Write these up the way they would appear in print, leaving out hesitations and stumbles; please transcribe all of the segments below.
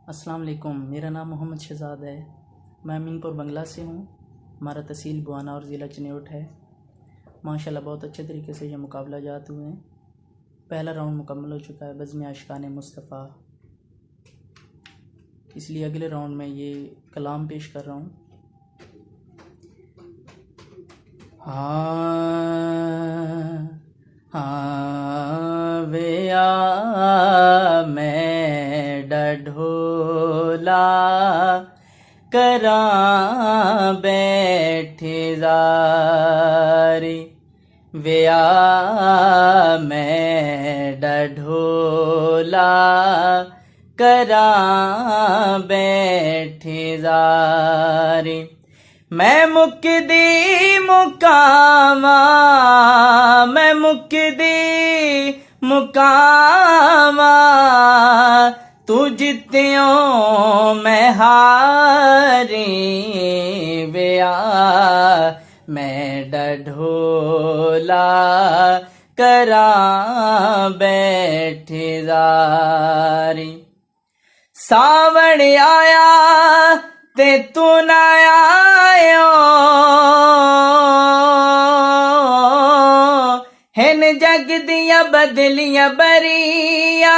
अस्सलाम वालेकुम। मेरा नाम मोहम्मद शहजाद है। मैं अमीनपुर बंगला से हूँ। हमारा तहसील बुआना और ज़िला चिन्योट है। माशाल्लाह बहुत अच्छे तरीके से ये मुकाबला जात हुए हैं। पहला राउंड मुकम्मल हो चुका है बज़्म आशिकान मुस्तफ़ा। इसलिए अगले राउंड में ये कलाम पेश कर रहा हूँ। हाँ हाँ वे आ मैं ढोला करां बैठे ज़ारी वे आ मैं ढोला करां बैठे ज़ारी मैं मुकदी मुकामा मैं मुकदी मुकामा तू जित्तियों मैं हारी वे आ मैं ढोला करां बैठे ज़ारी सावण आया ते तू ना आयो हिन जग दिया बदलियां बरिया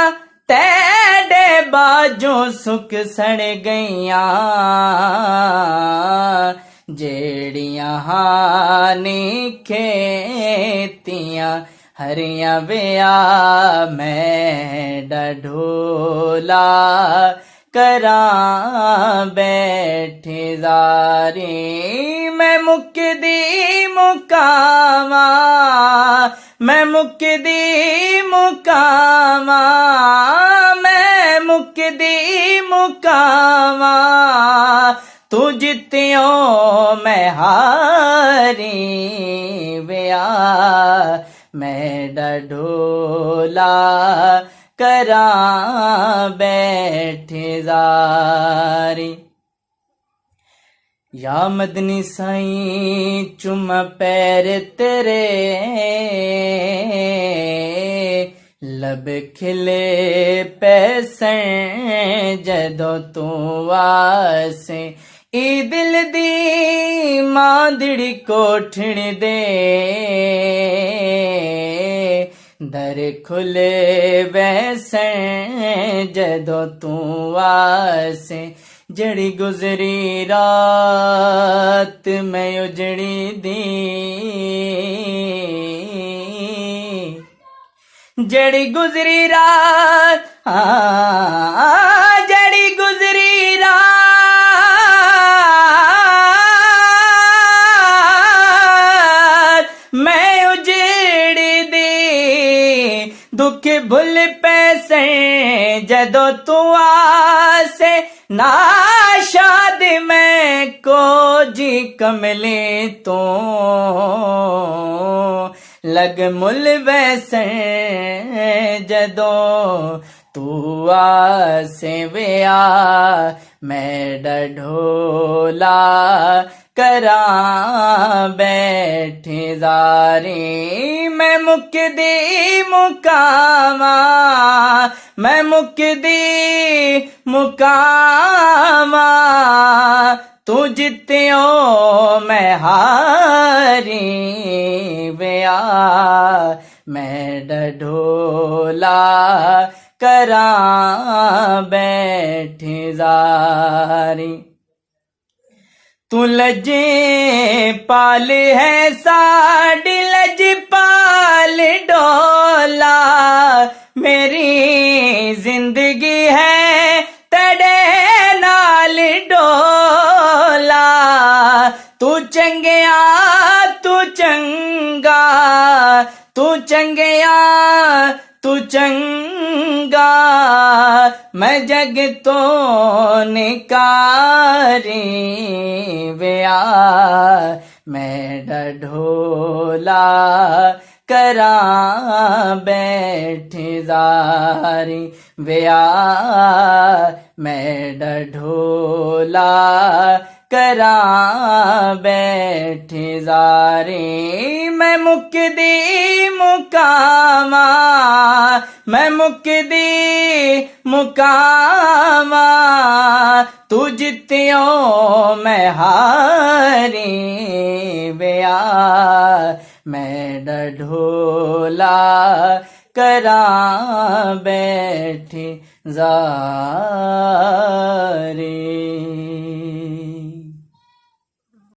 तेरे बाजों सुख सड़ गईया जेड़ियां हानी खेतियां हरियां वेया मैं ढोला करां बैठे ज़ारी मैं मुकदी मुकामा मैं मुकदी मुकामा मैं मुकदी मुकामा तू जित्तियों मैं हारी वे आ मैं ढोला करां बैठे ज़ारी या मदनी साईं चुमा पैर तेरे लब खिले पैसे जदों तू आसे ई दिल दी मांदड़ी कोठण दे दर खुले वैसे जदों तू आसे जड़ी गुजरी रात मैं उजड़ी दी जड़ी गुजरी रात जड़ी गुजरी रात मैं उजड़ी दी दुख भुल पैसे जदों तू आसे ना शाद मैं को जी कमले तो लग मुल वैसे जदों तू आसे वे आ मैं ढोला करां बैठे ज़ारी मैं मुकदी मुकामा मैं मुकदी मुकामा तू जित्तियों मैं हारी वे आ मैं ढोला करां बैठे ज़ारी तू लजे पाल है साड़ी लज पाल डोला मेरी जिंदगी है तेरे नाल डोला तू चंगिया तू चंगा तू चंगिया तू चंगा मैं जग तो निकारी वे आ मैं ढोला करां बैठे ज़ारी वे आ मैं ढोला करा बैठे जारे मैं मुकदी मुकामा मैं मुकदी मुकामा तू जित्यो मैं हारी बेया मैं डढोला करा बैठे जारे।